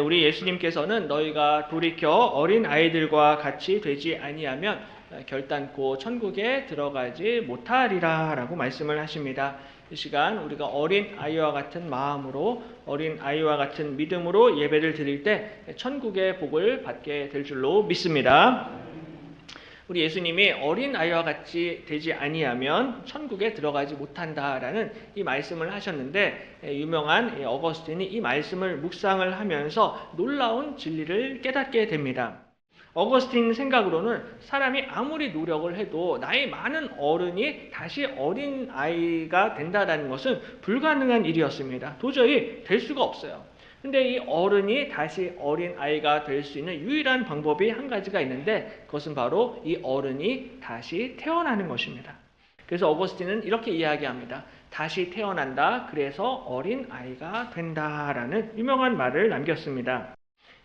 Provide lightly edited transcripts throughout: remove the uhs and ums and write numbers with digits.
우리 예수님께서는 너희가 돌이켜 어린 아이들과 같이 되지 아니하면 결단코 천국에 들어가지 못하리라 라고 말씀을 하십니다. 이 시간 우리가 어린 아이와 같은 마음으로 어린 아이와 같은 믿음으로 예배를 드릴 때 천국의 복을 받게 될 줄로 믿습니다. 우리 예수님이 어린 아이와 같이 되지 아니하면 천국에 들어가지 못한다라는 이 말씀을 하셨는데, 유명한 어거스틴이 이 말씀을 묵상을 하면서 놀라운 진리를 깨닫게 됩니다. 어거스틴 생각으로는 사람이 아무리 노력을 해도 나이 많은 어른이 다시 어린 아이가 된다는 것은 불가능한 일이었습니다. 도저히 될 수가 없어요. 근데 이 어른이 다시 어린 아이가 될 수 있는 유일한 방법이 한 가지가 있는데, 그것은 바로 이 어른이 다시 태어나는 것입니다. 그래서 어거스틴은 이렇게 이야기합니다. 다시 태어난다, 그래서 어린 아이가 된다라는 유명한 말을 남겼습니다.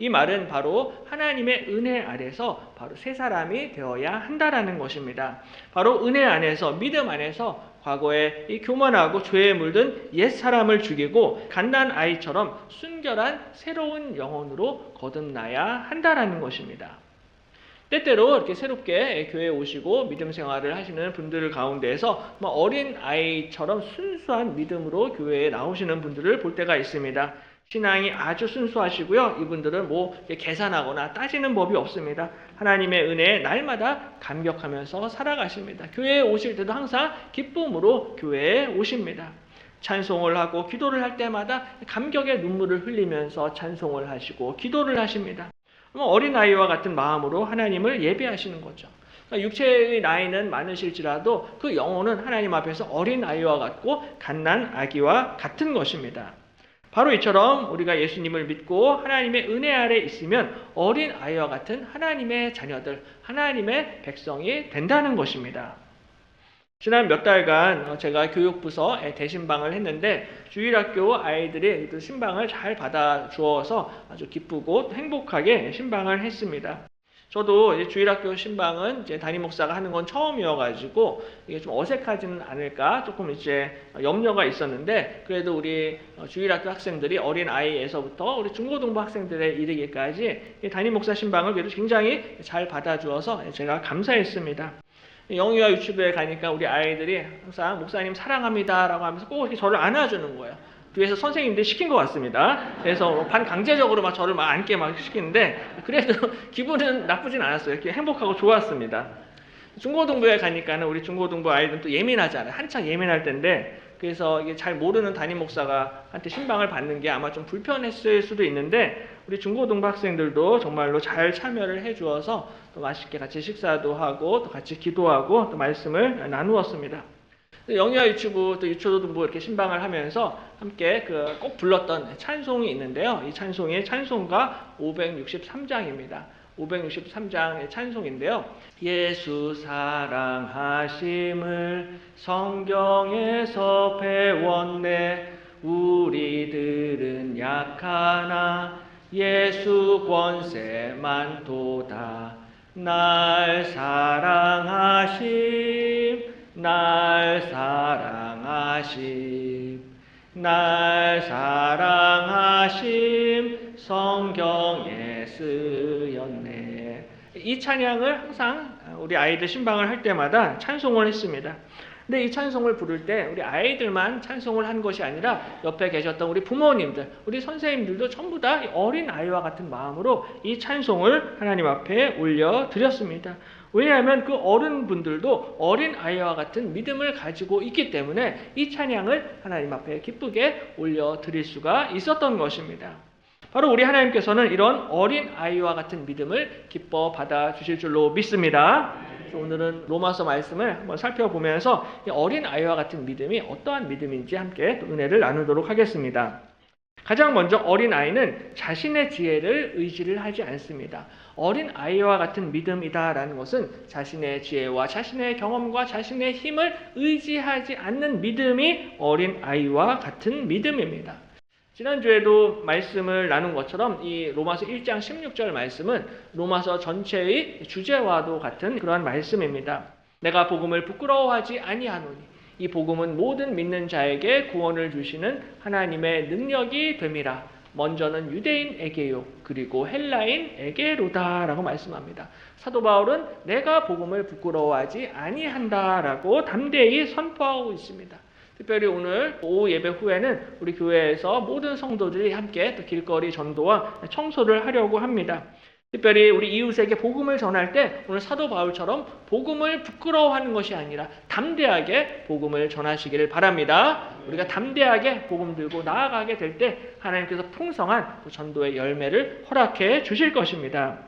이 말은 바로 하나님의 은혜 아래서 바로 새 사람이 되어야 한다라는 것입니다. 바로 은혜 안에서, 믿음 안에서 과거에 이 교만하고 죄에 물든 옛 사람을 죽이고 갓난 아이처럼 순결한 새로운 영혼으로 거듭나야 한다라는 것입니다. 때때로 이렇게 새롭게 교회에 오시고 믿음 생활을 하시는 분들 가운데에서 어린 아이처럼 순수한 믿음으로 교회에 나오시는 분들을 볼 때가 있습니다. 신앙이 아주 순수하시고요. 이분들은 계산하거나 따지는 법이 없습니다. 하나님의 은혜에 날마다 감격하면서 살아가십니다. 교회에 오실 때도 항상 기쁨으로 교회에 오십니다. 찬송을 하고 기도를 할 때마다 감격의 눈물을 흘리면서 찬송을 하시고 기도를 하십니다. 어린아이와 같은 마음으로 하나님을 예배하시는 거죠. 육체의 나이는 많으실지라도 그 영혼은 하나님 앞에서 어린아이와 같고 갓난 아기와 같은 것입니다. 바로 이처럼 우리가 예수님을 믿고 하나님의 은혜 아래 있으면 어린 아이와 같은 하나님의 자녀들, 하나님의 백성이 된다는 것입니다. 지난 몇 달간 제가 교육부서 대신방을 했는데 주일학교 아이들이 신방을 잘 받아주어서 아주 기쁘고 행복하게 신방을 했습니다. 저도 주일학교 신방은 담임 목사가 하는 건 처음이어가지고 이게 좀 어색하지는 않을까 조금 염려가 있었는데, 그래도 우리 주일학교 학생들이 어린 아이에서부터 우리 중고등부 학생들에 이르기까지 담임 목사 신방을 그래도 굉장히 잘 받아주어서 제가 감사했습니다. 영유아 유치부에 가니까 우리 아이들이 항상 목사님 사랑합니다라고 하면서 꼭 이렇게 저를 안아주는 거예요. 뒤에서 선생님들이 시킨 것 같습니다. 그래서 반강제적으로 저를 안게 시키는데, 그래도 기분은 나쁘진 않았어요. 이렇게 행복하고 좋았습니다. 중고등부에 가니까는 우리 중고등부 아이들은 또 예민하잖아요. 한창 예민할 때인데, 그래서 이게 잘 모르는 담임 목사가 한테 신방을 받는 게 아마 좀 불편했을 수도 있는데, 우리 중고등부 학생들도 정말로 잘 참여를 해주어서 또 맛있게 같이 식사도 하고 또 같이 기도하고 또 말씀을 나누었습니다. 영유아 유치부 또 유초등부 이렇게 신방을 하면서 함께 꼭 불렀던 찬송이 있는데요. 이 찬송의 찬송가 563장입니다. 563장의 찬송인데요. 예수 사랑하심을 성경에서 배웠네. 우리들은 약하나 예수 권세 많도다. 날 사랑하심, 날 사랑하심, 날 사랑하심 성경에 쓰였네. 이 찬양을 항상 우리 아이들 신방을 할 때마다 찬송을 했습니다. 근데 이 찬송을 부를 때 우리 아이들만 찬송을 한 것이 아니라 옆에 계셨던 우리 부모님들, 우리 선생님들도 전부 다 어린 아이와 같은 마음으로 이 찬송을 하나님 앞에 올려드렸습니다. 왜냐하면 그 어른분들도 어린 아이와 같은 믿음을 가지고 있기 때문에 이 찬양을 하나님 앞에 기쁘게 올려드릴 수가 있었던 것입니다. 바로 우리 하나님께서는 이런 어린 아이와 같은 믿음을 기뻐 받아주실 줄로 믿습니다. 오늘은 로마서 말씀을 한번 살펴보면서 이 어린 아이와 같은 믿음이 어떠한 믿음인지 함께 은혜를 나누도록 하겠습니다. 가장 먼저 어린 아이는 자신의 지혜를 의지를 하지 않습니다. 어린 아이와 같은 믿음이다라는 것은 자신의 지혜와 자신의 경험과 자신의 힘을 의지하지 않는 믿음이 어린 아이와 같은 믿음입니다. 지난주에도 말씀을 나눈 것처럼 이 로마서 1장 16절 말씀은 로마서 전체의 주제와도 같은 그러한 말씀입니다. 내가 복음을 부끄러워하지 아니하노니 이 복음은 모든 믿는 자에게 구원을 주시는 하나님의 능력이 됨이라. 먼저는 유대인에게요, 그리고 헬라인에게로다라고 말씀합니다. 사도 바울은 내가 복음을 부끄러워하지 아니한다라고 담대히 선포하고 있습니다. 특별히 오늘 오후 예배 후에는 우리 교회에서 모든 성도들이 함께 또 길거리 전도와 청소를 하려고 합니다. 특별히 우리 이웃에게 복음을 전할 때 오늘 사도 바울처럼 복음을 부끄러워하는 것이 아니라 담대하게 복음을 전하시기를 바랍니다. 우리가 담대하게 복음 들고 나아가게 될 때 하나님께서 풍성한 전도의 열매를 허락해 주실 것입니다.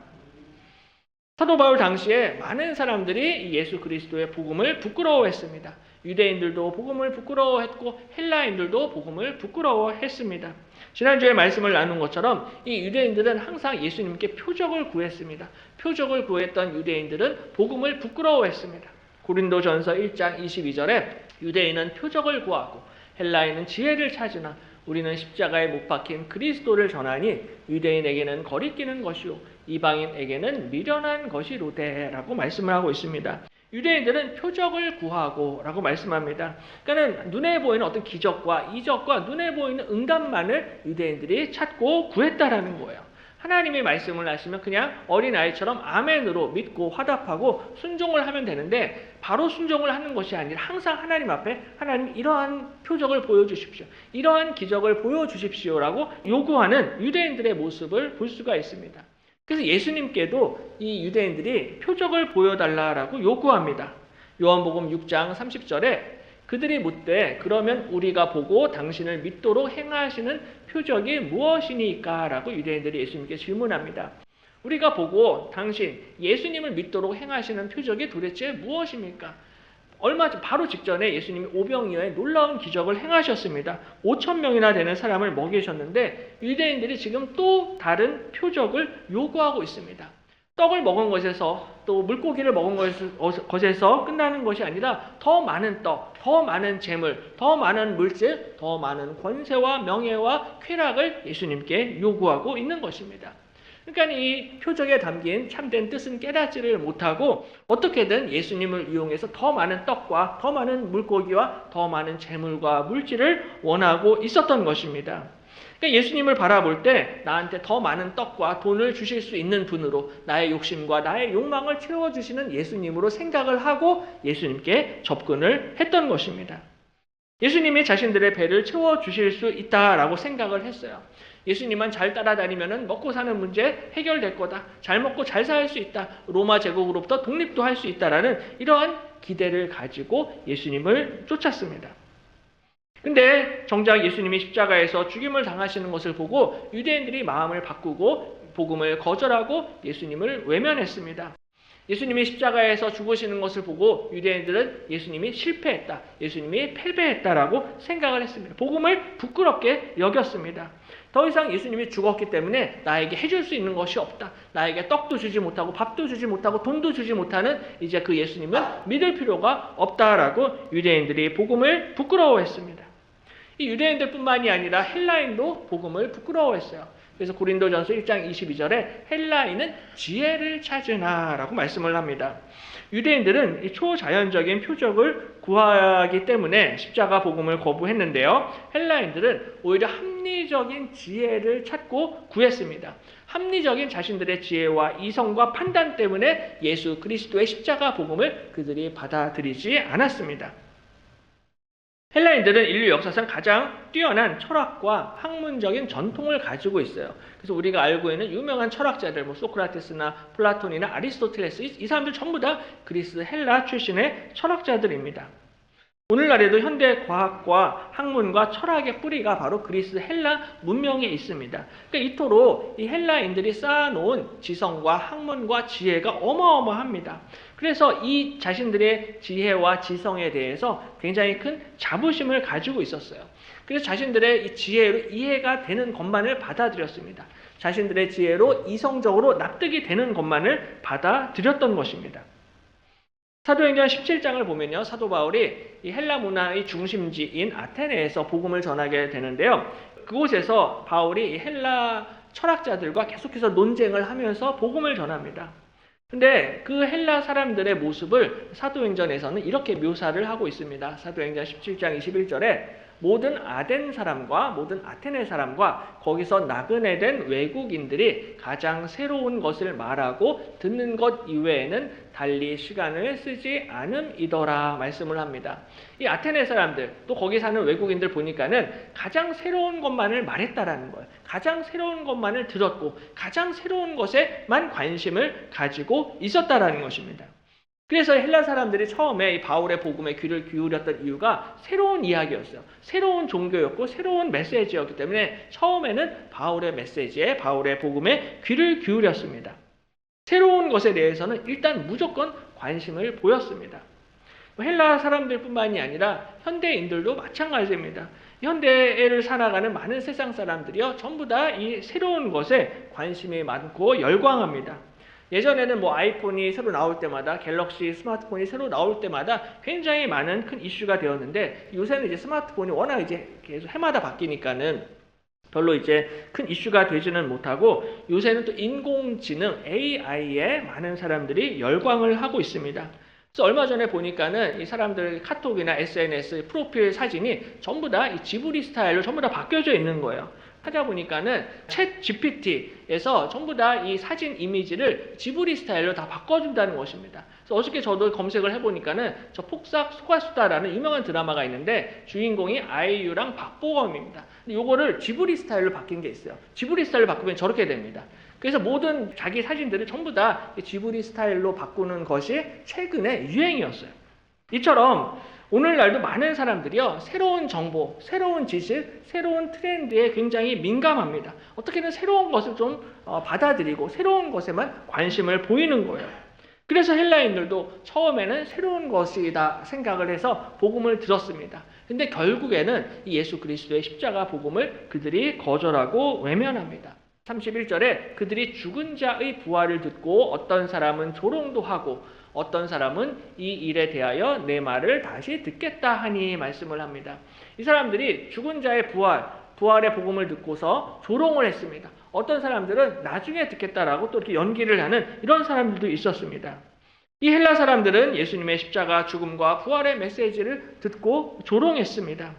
사도 바울 당시에 많은 사람들이 예수 그리스도의 복음을 부끄러워했습니다. 유대인들도 복음을 부끄러워했고 헬라인들도 복음을 부끄러워했습니다. 지난주에 말씀을 나눈 것처럼 이 유대인들은 항상 예수님께 표적을 구했습니다. 표적을 구했던 유대인들은 복음을 부끄러워했습니다. 고린도전서 1장 22절에 유대인은 표적을 구하고 헬라인은 지혜를 찾으나 우리는 십자가에 못 박힌 그리스도를 전하니 유대인에게는 거리끼는 것이요 이방인에게는 미련한 것이로되라고 말씀을 하고 있습니다. 유대인들은 표적을 구하고 라고 말씀합니다. 그러니까 눈에 보이는 어떤 기적과 이적과 눈에 보이는 응답만을 유대인들이 찾고 구했다라는 거예요. 하나님이 말씀을 하시면 그냥 어린아이처럼 아멘으로 믿고 화답하고 순종을 하면 되는데 바로 순종을 하는 것이 아니라 항상 하나님 앞에 하나님 이러한 표적을 보여주십시오. 이러한 기적을 보여주십시오라고 요구하는 유대인들의 모습을 볼 수가 있습니다. 그래서 예수님께도 이 유대인들이 표적을 보여달라라고 요구합니다. 요한복음 6장 30절에 그들이 묻되 그러면 우리가 보고 당신을 믿도록 행하시는 표적이 무엇이니까? 라고 유대인들이 예수님께 질문합니다. 우리가 보고 당신 예수님을 믿도록 행하시는 표적이 도대체 무엇입니까? 얼마 전 바로 직전에 예수님이 오병이어의 놀라운 기적을 행하셨습니다. 5,000명이나 되는 사람을 먹이셨는데 유대인들이 지금 또 다른 표적을 요구하고 있습니다. 떡을 먹은 것에서 또 물고기를 먹은 것에서 끝나는 것이 아니라 더 많은 떡, 더 많은 재물, 더 많은 물질, 더 많은 권세와 명예와 쾌락을 예수님께 요구하고 있는 것입니다. 그러니까 이 표적에 담긴 참된 뜻은 깨닫지를 못하고 어떻게든 예수님을 이용해서 더 많은 떡과 더 많은 물고기와 더 많은 재물과 물질을 원하고 있었던 것입니다. 그러니까 예수님을 바라볼 때 나한테 더 많은 떡과 돈을 주실 수 있는 분으로 나의 욕심과 나의 욕망을 채워주시는 예수님으로 생각을 하고 예수님께 접근을 했던 것입니다. 예수님이 자신들의 배를 채워주실 수 있다라고 생각을 했어요. 예수님만 잘 따라다니면 먹고 사는 문제 해결될 거다. 잘 먹고 잘 살 수 있다. 로마 제국으로부터 독립도 할 수 있다라는 이러한 기대를 가지고 예수님을 쫓았습니다. 근데 정작 예수님이 십자가에서 죽임을 당하시는 것을 보고 유대인들이 마음을 바꾸고 복음을 거절하고 예수님을 외면했습니다. 예수님이 십자가에서 죽으시는 것을 보고 유대인들은 예수님이 실패했다, 예수님이 패배했다라고 생각을 했습니다. 복음을 부끄럽게 여겼습니다. 더 이상 예수님이 죽었기 때문에 나에게 해줄 수 있는 것이 없다. 나에게 떡도 주지 못하고 밥도 주지 못하고 돈도 주지 못하는 이제 그 예수님은 믿을 필요가 없다라고 유대인들이 복음을 부끄러워했습니다. 이 유대인들뿐만이 아니라 헬라인도 복음을 부끄러워했어요. 그래서 고린도전서 1장 22절에 헬라인은 지혜를 찾으나 라고 말씀을 합니다. 유대인들은 이 초자연적인 표적을 구하기 때문에 십자가 복음을 거부했는데요. 헬라인들은 오히려 합리적인 지혜를 찾고 구했습니다. 합리적인 자신들의 지혜와 이성과 판단 때문에 예수 그리스도의 십자가 복음을 그들이 받아들이지 않았습니다. 헬라인들은 인류 역사상 가장 뛰어난 철학과 학문적인 전통을 가지고 있어요. 그래서 우리가 알고 있는 유명한 철학자들, 소크라테스나 플라톤이나 아리스토텔레스, 이 사람들 전부 다 그리스 헬라 출신의 철학자들입니다. 오늘날에도 현대 과학과 학문과 철학의 뿌리가 바로 그리스 헬라 문명에 있습니다. 그러니까 이토록 이 헬라인들이 쌓아놓은 지성과 학문과 지혜가 어마어마합니다. 그래서 이 자신들의 지혜와 지성에 대해서 굉장히 큰 자부심을 가지고 있었어요. 그래서 자신들의 이 지혜로 이해가 되는 것만을 받아들였습니다. 자신들의 지혜로 이성적으로 납득이 되는 것만을 받아들였던 것입니다. 사도행전 17장을 보면요, 사도 바울이 이 헬라 문화의 중심지인 아테네에서 복음을 전하게 되는데요. 그곳에서 바울이 헬라 철학자들과 계속해서 논쟁을 하면서 복음을 전합니다. 근데 그 헬라 사람들의 모습을 사도행전에서는 이렇게 묘사를 하고 있습니다. 사도행전 17장 21절에 모든 아덴 사람과 모든 아테네 사람과 거기서 나그네 된 외국인들이 가장 새로운 것을 말하고 듣는 것 이외에는 달리 시간을 쓰지 않음이더라 말씀을 합니다. 이 아테네 사람들 또 거기 사는 외국인들 보니까는 가장 새로운 것만을 말했다라는 거예요. 가장 새로운 것만을 들었고 가장 새로운 것에만 관심을 가지고 있었다라는 것입니다. 그래서 헬라 사람들이 처음에 이 바울의 복음에 귀를 기울였던 이유가 새로운 이야기였어요. 새로운 종교였고 새로운 메시지였기 때문에 처음에는 바울의 메시지에 바울의 복음에 귀를 기울였습니다. 새로운 것에 대해서는 일단 무조건 관심을 보였습니다. 헬라 사람들뿐만이 아니라 현대인들도 마찬가지입니다. 현대를 살아가는 많은 세상 사람들이요 전부 다 이 새로운 것에 관심이 많고 열광합니다. 예전에는 뭐 아이폰이 새로 나올 때마다 갤럭시 스마트폰이 새로 나올 때마다 굉장히 많은 큰 이슈가 되었는데 요새는 이제 스마트폰이 워낙 이제 계속 해마다 바뀌니까는 별로 이제 큰 이슈가 되지는 못하고 요새는 또 인공지능 AI에 많은 사람들이 열광을 하고 있습니다. 그래서 얼마 전에 보니까는 이 사람들 카톡이나 SNS 프로필 사진이 전부 다 이 지브리 스타일로 전부 다 바뀌어져 있는 거예요. 찾아보니까는 챗 GPT에서 전부 다 이 사진 이미지를 지브리 스타일로 다 바꿔준다는 것입니다. 그래서 어저께 저도 검색을 해보니까는 저 폭삭 소가수다라는 유명한 드라마가 있는데 주인공이 아이유랑 박보검입니다. 근데 요거를 지브리 스타일로 바뀐 게 있어요. 지브리 스타일로 바꾸면 저렇게 됩니다. 그래서 모든 자기 사진들을 전부 다 지브리 스타일로 바꾸는 것이 최근에 유행이었어요. 이처럼 오늘날도 많은 사람들이요 새로운 정보, 새로운 지식, 새로운 트렌드에 굉장히 민감합니다. 어떻게든 새로운 것을 좀 받아들이고 새로운 것에만 관심을 보이는 거예요. 그래서 헬라인들도 처음에는 새로운 것이다 생각을 해서 복음을 들었습니다. 근데 결국에는 이 예수 그리스도의 십자가 복음을 그들이 거절하고 외면합니다. 31절에 그들이 죽은 자의 부활을 듣고 어떤 사람은 조롱도 하고 어떤 사람은 이 일에 대하여 내 말을 다시 듣겠다 하니 말씀을 합니다. 이 사람들이 죽은 자의 부활의 복음을 듣고서 조롱을 했습니다. 어떤 사람들은 나중에 듣겠다라고 또 이렇게 연기를 하는 이런 사람들도 있었습니다. 이 헬라 사람들은 예수님의 십자가 죽음과 부활의 메시지를 듣고 조롱했습니다.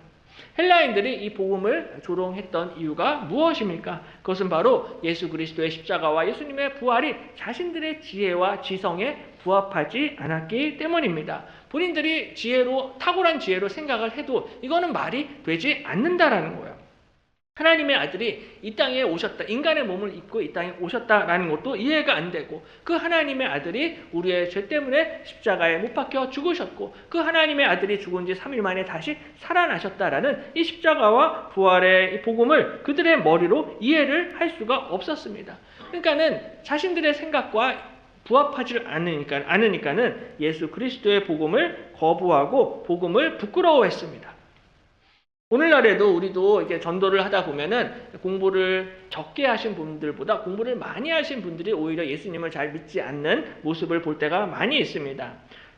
헬라인들이 이 복음을 조롱했던 이유가 무엇입니까? 그것은 바로 예수 그리스도의 십자가와 예수님의 부활이 자신들의 지혜와 지성에 부합하지 않았기 때문입니다. 본인들이 탁월한 지혜로 생각을 해도 이거는 말이 되지 않는다라는 거예요. 하나님의 아들이 이 땅에 오셨다. 인간의 몸을 입고 이 땅에 오셨다라는 것도 이해가 안 되고 그 하나님의 아들이 우리의 죄 때문에 십자가에 못 박혀 죽으셨고 그 하나님의 아들이 죽은 지 3일 만에 다시 살아나셨다라는 이 십자가와 부활의 이 복음을 그들의 머리로 이해를 할 수가 없었습니다. 그러니까는 자신들의 생각과 부합하지 않으니까는 예수 그리스도의 복음을 거부하고 복음을 부끄러워했습니다. 오늘날에도 우리도 이렇게 전도를 하다 보면은 공부를 적게 하신 분들보다 공부를 많이 하신 분들이 오히려 예수님을 잘 믿지 않는 모습을 볼 때가 많이 있습니다.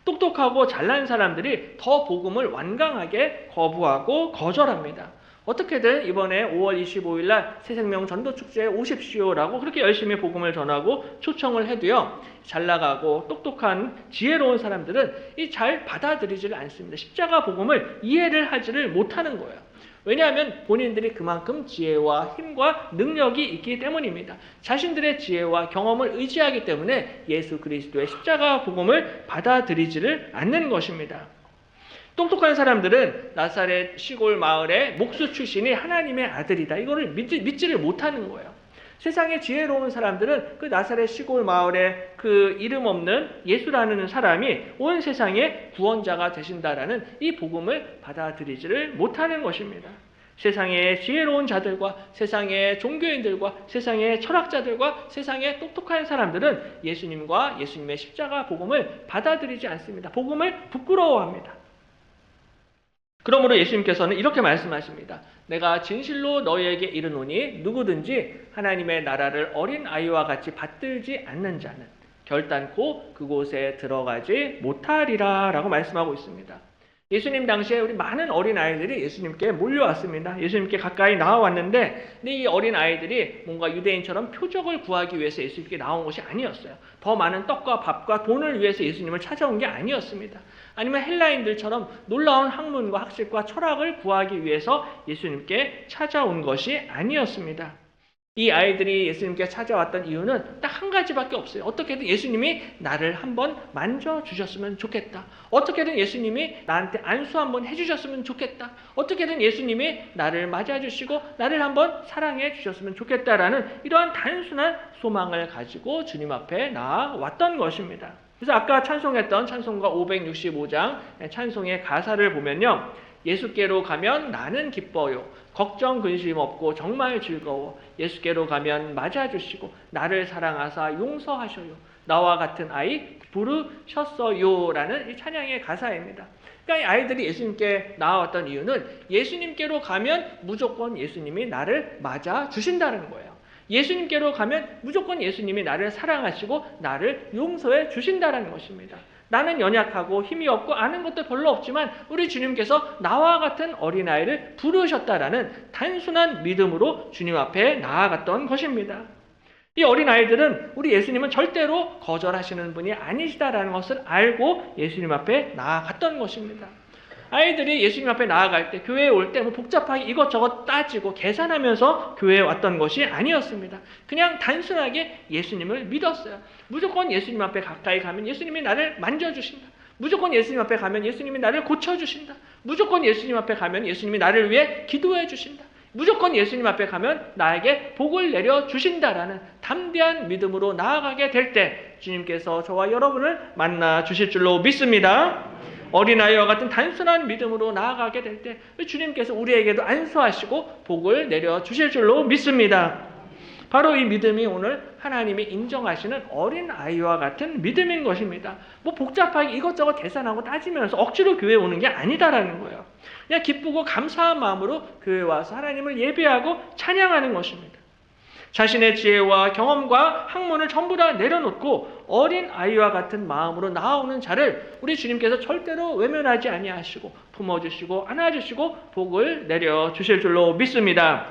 똑똑하고 잘난 사람들이 더 복음을 완강하게 거부하고 거절합니다. 어떻게든 이번에 5월 25일 날 새생명 전도축제에 오십시오라고 그렇게 열심히 복음을 전하고 초청을 해도요. 잘 나가고 똑똑한 지혜로운 사람들은 잘 받아들이지를 않습니다. 십자가 복음을 이해를 하지를 못하는 거예요. 왜냐하면 본인들이 그만큼 지혜와 힘과 능력이 있기 때문입니다. 자신들의 지혜와 경험을 의지하기 때문에 예수 그리스도의 십자가 복음을 받아들이지를 않는 것입니다. 똑똑한 사람들은 나사렛 시골 마을의 목수 출신이 하나님의 아들이다. 이거를 믿지를 못하는 거예요. 세상에 지혜로운 사람들은 그 나사렛 시골 마을의 그 이름 없는 예수라는 사람이 온 세상의 구원자가 되신다라는 이 복음을 받아들이지를 못하는 것입니다. 세상의 지혜로운 자들과 세상의 종교인들과 세상의 철학자들과 세상의 똑똑한 사람들은 예수님과 예수님의 십자가 복음을 받아들이지 않습니다. 복음을 부끄러워합니다. 그러므로 예수님께서는 이렇게 말씀하십니다. 내가 진실로 너희에게 이르노니 누구든지 하나님의 나라를 어린 아이와 같이 받들지 않는 자는 결단코 그곳에 들어가지 못하리라 라고 말씀하고 있습니다. 예수님 당시에 우리 많은 어린 아이들이 예수님께 몰려왔습니다. 예수님께 가까이 나와왔는데 이 어린 아이들이 뭔가 유대인처럼 표적을 구하기 위해서 예수님께 나온 것이 아니었어요. 더 많은 떡과 밥과 돈을 위해서 예수님을 찾아온 게 아니었습니다. 아니면 헬라인들처럼 놀라운 학문과 학식과 철학을 구하기 위해서 예수님께 찾아온 것이 아니었습니다. 이 아이들이 예수님께 찾아왔던 이유는 딱 한 가지밖에 없어요. 어떻게든 예수님이 나를 한번 만져주셨으면 좋겠다. 어떻게든 예수님이 나한테 안수 한번 해주셨으면 좋겠다. 어떻게든 예수님이 나를 맞아주시고 나를 한번 사랑해 주셨으면 좋겠다라는 이러한 단순한 소망을 가지고 주님 앞에 나아왔던 것입니다. 그래서 아까 찬송했던 찬송가 565장 찬송의 가사를 보면요. 예수께로 가면 나는 기뻐요. 걱정 근심 없고 정말 즐거워. 예수께로 가면 맞아주시고 나를 사랑하사 용서하셔요. 나와 같은 아이 부르셨어요. 라는 이 찬양의 가사입니다. 그러니까 이 아이들이 예수님께 나아왔던 이유는 예수님께로 가면 무조건 예수님이 나를 맞아주신다는 거예요. 예수님께로 가면 무조건 예수님이 나를 사랑하시고 나를 용서해 주신다는 것입니다. 나는 연약하고 힘이 없고 아는 것도 별로 없지만 우리 주님께서 나와 같은 어린아이를 부르셨다라는 단순한 믿음으로 주님 앞에 나아갔던 것입니다. 이 어린아이들은 우리 예수님은 절대로 거절하시는 분이 아니시다라는 것을 알고 예수님 앞에 나아갔던 것입니다. 아이들이 예수님 앞에 나아갈 때 교회에 올 때 뭐 복잡하게 이것저것 따지고 계산하면서 교회에 왔던 것이 아니었습니다. 그냥 단순하게 예수님을 믿었어요. 무조건 예수님 앞에 가까이 가면 예수님이 나를 만져주신다. 무조건 예수님 앞에 가면 예수님이 나를 고쳐주신다. 무조건 예수님 앞에 가면 예수님이 나를 위해 기도해 주신다. 무조건 예수님 앞에 가면 나에게 복을 내려주신다라는 담대한 믿음으로 나아가게 될 때 주님께서 저와 여러분을 만나 주실 줄로 믿습니다. 어린아이와 같은 단순한 믿음으로 나아가게 될 때 주님께서 우리에게도 안수하시고 복을 내려주실 줄로 믿습니다. 바로 이 믿음이 오늘 하나님이 인정하시는 어린아이와 같은 믿음인 것입니다. 뭐 복잡하게 이것저것 계산하고 따지면서 억지로 교회에 오는 게 아니다라는 거예요. 그냥 기쁘고 감사한 마음으로 교회에 와서 하나님을 예배하고 찬양하는 것입니다. 자신의 지혜와 경험과 학문을 전부 다 내려놓고 어린 아이와 같은 마음으로 나아오는 자를 우리 주님께서 절대로 외면하지 아니하시고 품어주시고 안아주시고 복을 내려주실 줄로 믿습니다.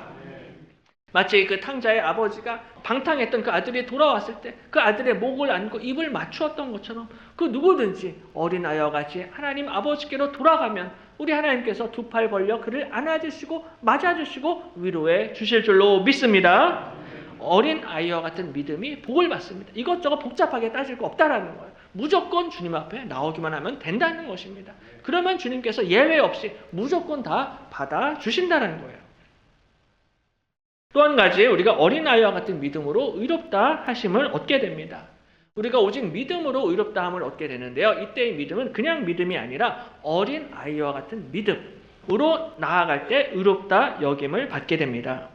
마치 그 탕자의 아버지가 방탕했던 그 아들이 돌아왔을 때 그 아들의 목을 안고 입을 맞추었던 것처럼 그 누구든지 어린아이와 같이 하나님 아버지께로 돌아가면 우리 하나님께서 두 팔 벌려 그를 안아주시고 맞아주시고 위로해 주실 줄로 믿습니다. 어린 아이와 같은 믿음이 복을 받습니다. 이것저것 복잡하게 따질 거 없다라는 거예요. 무조건 주님 앞에 나오기만 하면 된다는 것입니다. 그러면 주님께서 예외 없이 무조건 다 받아주신다는 거예요. 또 한 가지 우리가 어린아이와 같은 믿음으로 의롭다 하심을 얻게 됩니다. 우리가 오직 믿음으로 의롭다 함을 얻게 되는데요. 이때의 믿음은 그냥 믿음이 아니라 어린아이와 같은 믿음으로 나아갈 때 의롭다 여김을 받게 됩니다.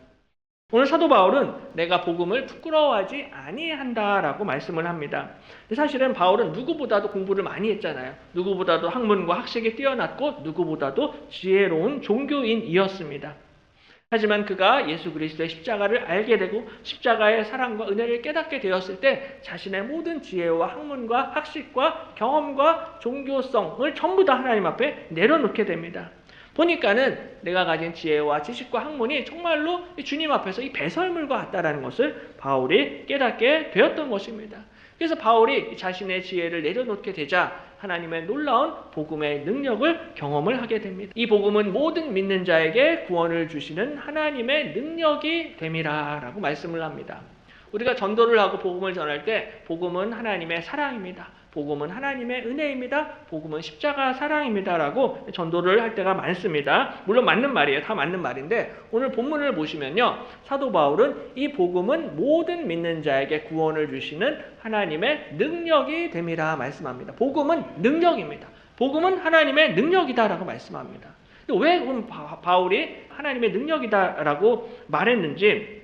오늘 사도 바울은 내가 복음을 부끄러워하지 아니한다라고 말씀을 합니다. 근데 사실은 바울은 누구보다도 공부를 많이 했잖아요. 누구보다도 학문과 학식이 뛰어났고 누구보다도 지혜로운 종교인이었습니다. 하지만 그가 예수 그리스도의 십자가를 알게 되고 십자가의 사랑과 은혜를 깨닫게 되었을 때 자신의 모든 지혜와 학문과 학식과 경험과 종교성을 전부 다 하나님 앞에 내려놓게 됩니다. 보니까는 내가 가진 지혜와 지식과 학문이 정말로 주님 앞에서 이 배설물과 같다라는 것을 바울이 깨닫게 되었던 것입니다. 그래서 바울이 자신의 지혜를 내려놓게 되자 하나님의 놀라운 복음의 능력을 경험을 하게 됩니다. 이 복음은 모든 믿는 자에게 구원을 주시는 하나님의 능력이 됨이라 라고 말씀을 합니다. 우리가 전도를 하고 복음을 전할 때 복음은 하나님의 사랑입니다. 복음은 하나님의 은혜입니다. 복음은 십자가 사랑입니다. 라고 전도를 할 때가 많습니다. 물론 맞는 말이에요. 다 맞는 말인데 오늘 본문을 보시면요. 사도 바울은 이 복음은 모든 믿는 자에게 구원을 주시는 하나님의 능력이 됨이라 말씀합니다. 복음은 능력입니다. 복음은 하나님의 능력이다 라고 말씀합니다. 왜 그럼 바울이 하나님의 능력이다 라고 말했는지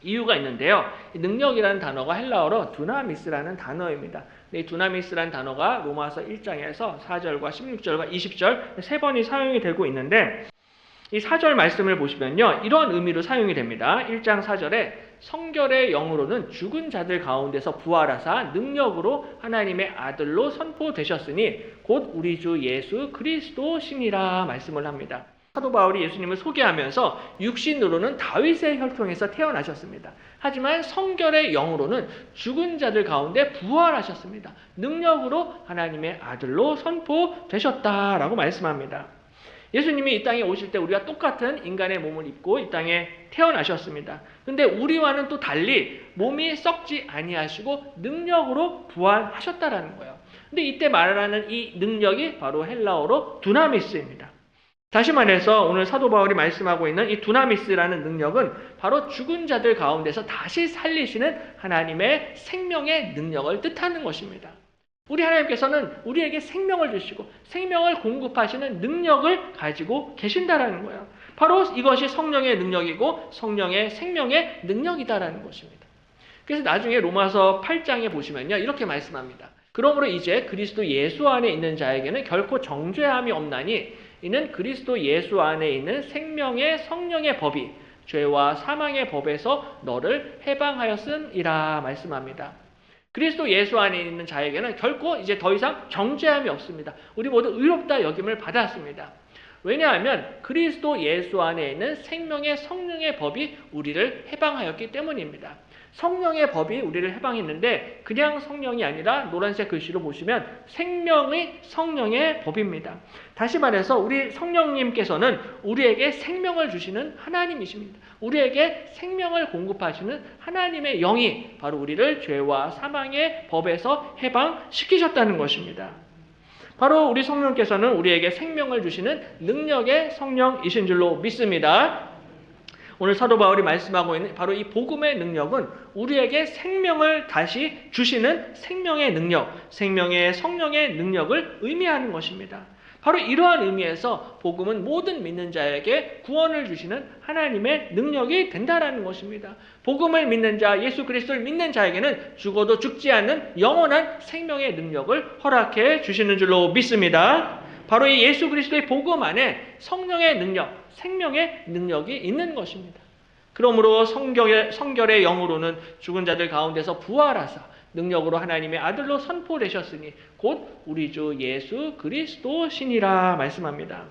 이유가 있는데요. 능력이라는 단어가 헬라어로 두나미스라는 단어입니다. 이 두나미스라는 단어가 로마서 1장에서 4절과 16절과 20절 세 번이 사용이 되고 있는데 이 4절 말씀을 보시면요. 이런 의미로 사용이 됩니다. 1장 4절에 성결의 영으로는 죽은 자들 가운데서 부활하사 능력으로 하나님의 아들로 선포되셨으니 곧 우리 주 예수 그리스도시니라 말씀을 합니다. 사도 바울이 예수님을 소개하면서 육신으로는 다윗의 혈통에서 태어나셨습니다. 하지만 성결의 영으로는 죽은 자들 가운데 부활하셨습니다. 능력으로 하나님의 아들로 선포되셨다라고 말씀합니다. 예수님이 이 땅에 오실 때 우리와 똑같은 인간의 몸을 입고 이 땅에 태어나셨습니다. 근데 우리와는 또 달리 몸이 썩지 아니하시고 능력으로 부활하셨다라는 거예요. 근데 이때 말하는 이 능력이 바로 헬라어로 두나미스입니다. 다시 말해서 오늘 사도 바울이 말씀하고 있는 이 두나미스라는 능력은 바로 죽은 자들 가운데서 다시 살리시는 하나님의 생명의 능력을 뜻하는 것입니다. 우리 하나님께서는 우리에게 생명을 주시고 생명을 공급하시는 능력을 가지고 계신다라는 거예요. 바로 이것이 성령의 능력이고 성령의 생명의 능력이다라는 것입니다. 그래서 나중에 로마서 8장에 보시면요, 이렇게 말씀합니다. 그러므로 이제 그리스도 예수 안에 있는 자에게는 결코 정죄함이 없나니 이는 그리스도 예수 안에 있는 생명의 성령의 법이 죄와 사망의 법에서 너를 해방하였음이라 말씀합니다. 그리스도 예수 안에 있는 자에게는 결코 이제 더 이상 정죄함이 없습니다. 우리 모두 의롭다 여김을 받았습니다. 왜냐하면 그리스도 예수 안에 있는 생명의 성령의 법이 우리를 해방하였기 때문입니다. 성령의 법이 우리를 해방했는데 그냥 성령이 아니라 노란색 글씨로 보시면 생명의 성령의 법입니다. 다시 말해서 우리 성령님께서는 우리에게 생명을 주시는 하나님이십니다. 우리에게 생명을 공급하시는 하나님의 영이 바로 우리를 죄와 사망의 법에서 해방시키셨다는 것입니다. 바로 우리 성령께서는 우리에게 생명을 주시는 능력의 성령이신 줄로 믿습니다. 오늘 사도 바울이 말씀하고 있는 바로 이 복음의 능력은 우리에게 생명을 다시 주시는 생명의 능력, 생명의 성령의 능력을 의미하는 것입니다. 바로 이러한 의미에서 복음은 모든 믿는 자에게 구원을 주시는 하나님의 능력이 된다라는 것입니다. 복음을 믿는 자, 예수 그리스도를 믿는 자에게는 죽어도 죽지 않는 영원한 생명의 능력을 허락해 주시는 줄로 믿습니다. 바로 이 예수 그리스도의 복음 안에 성령의 능력, 생명의 능력이 있는 것입니다. 그러므로 성결의 영으로는 죽은 자들 가운데서 부활하사 능력으로 하나님의 아들로 선포되셨으니 곧 우리 주 예수 그리스도시니라 말씀합니다.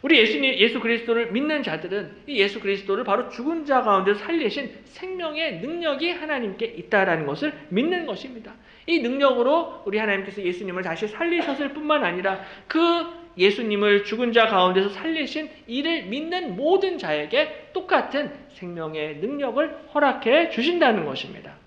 우리 예수 그리스도를 믿는 자들은 이 예수 그리스도를 바로 죽은 자 가운데서 살리신 생명의 능력이 하나님께 있다라는 것을 믿는 것입니다. 이 능력으로 우리 하나님께서 예수님을 다시 살리셨을 뿐만 아니라 그 예수님을 죽은 자 가운데서 살리신 이를 믿는 모든 자에게 똑같은 생명의 능력을 허락해 주신다는 것입니다.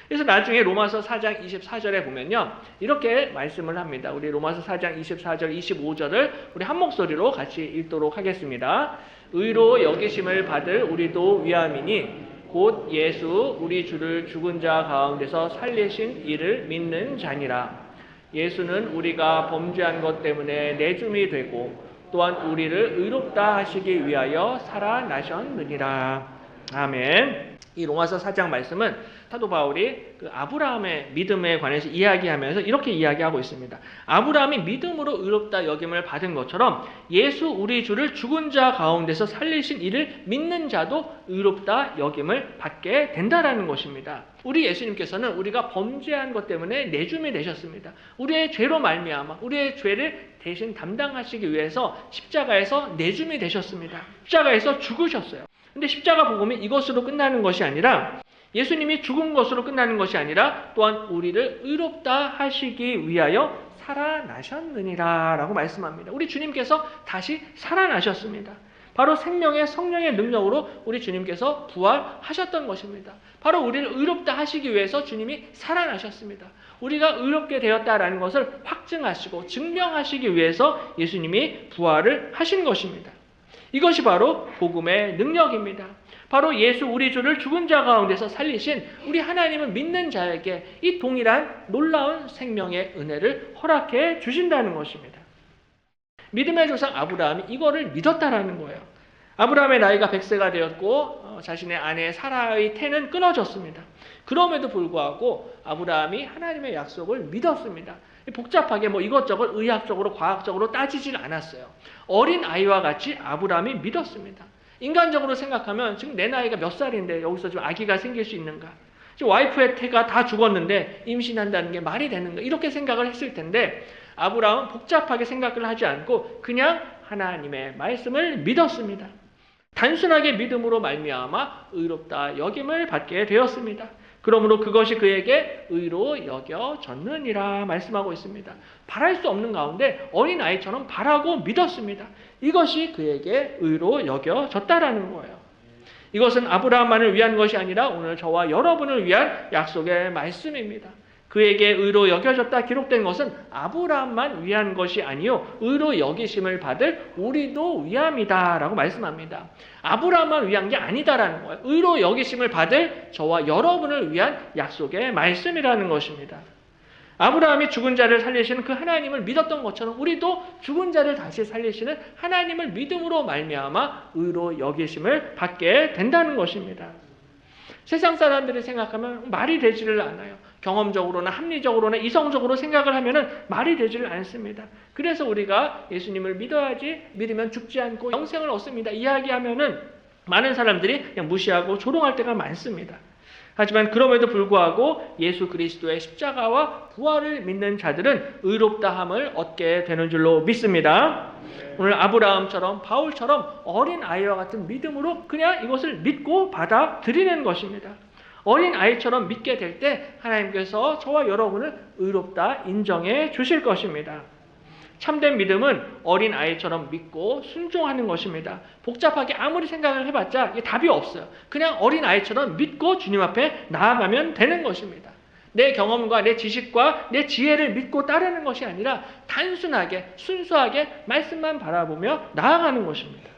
그래서 나중에 로마서 4장 24절에 보면요, 이렇게 말씀을 합니다. 우리 로마서 4장 24절, 25절을 우리 한 목소리로 같이 읽도록 하겠습니다. 의로 여기심을 받을 우리도 위함이니 곧 예수 우리 주를 죽은 자 가운데서 살리신 이를 믿는 자니라. 예수는 우리가 범죄한 것 때문에 내줌이 되고 또한 우리를 의롭다 하시기 위하여 살아나셨느니라. 아멘. 이 로마서 4장 말씀은 사도 바울이 그 아브라함의 믿음에 관해서 이야기하면서 이렇게 이야기하고 있습니다. 아브라함이 믿음으로 의롭다 여김을 받은 것처럼 예수 우리 주를 죽은 자 가운데서 살리신 이를 믿는 자도 의롭다 여김을 받게 된다라는 것입니다. 우리 예수님께서는 우리가 범죄한 것 때문에 내줌이 되셨습니다. 우리의 죄로 말미암아 우리의 죄를 대신 담당하시기 위해서 십자가에서 내줌이 되셨습니다. 십자가에서 죽으셨어요. 근데 십자가 복음이 이것으로 끝나는 것이 아니라 예수님이 죽은 것으로 끝나는 것이 아니라 또한 우리를 의롭다 하시기 위하여 살아나셨느니라 라고 말씀합니다. 우리 주님께서 다시 살아나셨습니다. 바로 생명의 성령의 능력으로 우리 주님께서 부활하셨던 것입니다. 바로 우리를 의롭다 하시기 위해서 주님이 살아나셨습니다. 우리가 의롭게 되었다라는 것을 확증하시고 증명하시기 위해서 예수님이 부활을 하신 것입니다. 이것이 바로 복음의 능력입니다. 바로 예수 우리 주를 죽은 자 가운데서 살리신 우리 하나님을 믿는 자에게 이 동일한 놀라운 생명의 은혜를 허락해 주신다는 것입니다. 믿음의 조상 아브라함이 이거를 믿었다라는 거예요. 아브라함의 나이가 100세가 되었고 자신의 아내 사라의 태는 끊어졌습니다. 그럼에도 불구하고 아브라함이 하나님의 약속을 믿었습니다. 복잡하게 이것저것 의학적으로 과학적으로 따지질 않았어요. 어린 아이와 같이 아브라함이 믿었습니다. 인간적으로 생각하면 지금 내 나이가 몇 살인데 여기서 좀 아기가 생길 수 있는가? 지금 와이프의 태가 다 죽었는데 임신한다는 게 말이 되는가? 이렇게 생각을 했을 텐데 아브라함은 복잡하게 생각을 하지 않고 그냥 하나님의 말씀을 믿었습니다. 단순하게 믿음으로 말미암아 의롭다 여김을 받게 되었습니다. 그러므로 그것이 그에게 의로 여겨졌느니라 말씀하고 있습니다. 바랄 수 없는 가운데 어린아이처럼 바라고 믿었습니다. 이것이 그에게 의로 여겨졌다라는 거예요. 이것은 아브라함만을 위한 것이 아니라 오늘 저와 여러분을 위한 약속의 말씀입니다. 그에게 의로 여겨졌다 기록된 것은 아브라함만 위한 것이 아니요 의로 여기심을 받을 우리도 위함이다라고 말씀합니다. 아브라함만 위한 게 아니다라는 거예요. 의로 여기심을 받을 저와 여러분을 위한 약속의 말씀이라는 것입니다. 아브라함이 죽은 자를 살리시는 그 하나님을 믿었던 것처럼 우리도 죽은 자를 다시 살리시는 하나님을 믿음으로 말미암아 의로 여기심을 받게 된다는 것입니다. 세상 사람들이 생각하면 말이 되지를 않아요. 경험적으로나 합리적으로나 이성적으로 생각을 하면은 말이 되지를 않습니다. 그래서 우리가 예수님을 믿어야지, 믿으면 죽지 않고 영생을 얻습니다. 이야기하면은 많은 사람들이 그냥 무시하고 조롱할 때가 많습니다. 하지만 그럼에도 불구하고 예수 그리스도의 십자가와 부활을 믿는 자들은 의롭다함을 얻게 되는 줄로 믿습니다. 오늘 아브라함처럼 바울처럼 어린 아이와 같은 믿음으로 그냥 이것을 믿고 받아들이는 것입니다. 어린 아이처럼 믿게 될 때 하나님께서 저와 여러분을 의롭다 인정해 주실 것입니다. 참된 믿음은 어린 아이처럼 믿고 순종하는 것입니다. 복잡하게 아무리 생각을 해봤자 이게 답이 없어요. 그냥 어린 아이처럼 믿고 주님 앞에 나아가면 되는 것입니다. 내 경험과 내 지식과 내 지혜를 믿고 따르는 것이 아니라 단순하게 순수하게 말씀만 바라보며 나아가는 것입니다.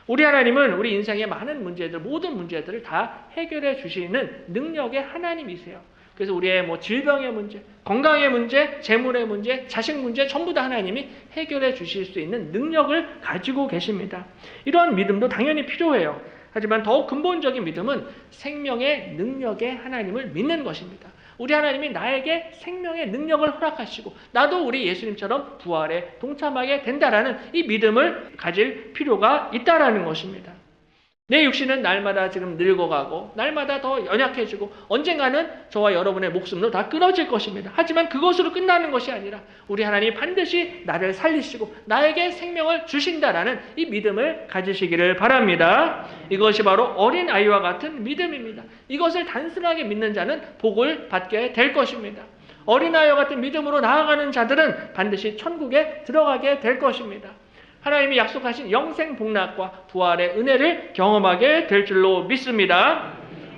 우리 하나님은 우리 인생의 많은 문제들, 모든 문제들을 다 해결해 주시는 능력의 하나님이세요. 그래서 우리의 질병의 문제, 건강의 문제, 재물의 문제, 자식 문제 전부 다 하나님이 해결해 주실 수 있는 능력을 가지고 계십니다. 이러한 믿음도 당연히 필요해요. 하지만 더욱 근본적인 믿음은 생명의 능력의 하나님을 믿는 것입니다. 우리 하나님이 나에게 생명의 능력을 허락하시고 나도 우리 예수님처럼 부활에 동참하게 된다라는 이 믿음을 가질 필요가 있다라는 것입니다. 내 육신은 날마다 지금 늙어가고 날마다 더 연약해지고 언젠가는 저와 여러분의 목숨도 다 끊어질 것입니다. 하지만 그것으로 끝나는 것이 아니라 우리 하나님이 반드시 나를 살리시고 나에게 생명을 주신다라는 이 믿음을 가지시기를 바랍니다. 이것이 바로 어린아이와 같은 믿음입니다. 이것을 단순하게 믿는 자는 복을 받게 될 것입니다. 어린아이와 같은 믿음으로 나아가는 자들은 반드시 천국에 들어가게 될 것입니다. 하나님이 약속하신 영생 복락과 부활의 은혜를 경험하게 될 줄로 믿습니다.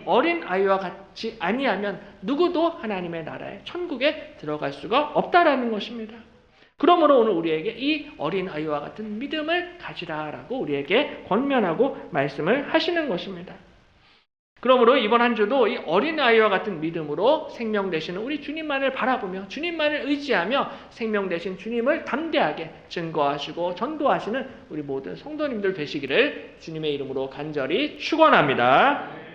어린 아이와 같이 아니하면 누구도 하나님의 나라에 천국에 들어갈 수가 없다라는 것입니다. 그러므로 오늘 우리에게 이 어린 아이와 같은 믿음을 가지라라고 우리에게 권면하고 말씀을 하시는 것입니다. 그러므로 이번 한 주도 이 어린아이와 같은 믿음으로 생명 되시는 우리 주님만을 바라보며 주님만을 의지하며 생명 되신 주님을 담대하게 증거하시고 전도하시는 우리 모든 성도님들 되시기를 주님의 이름으로 간절히 축원합니다.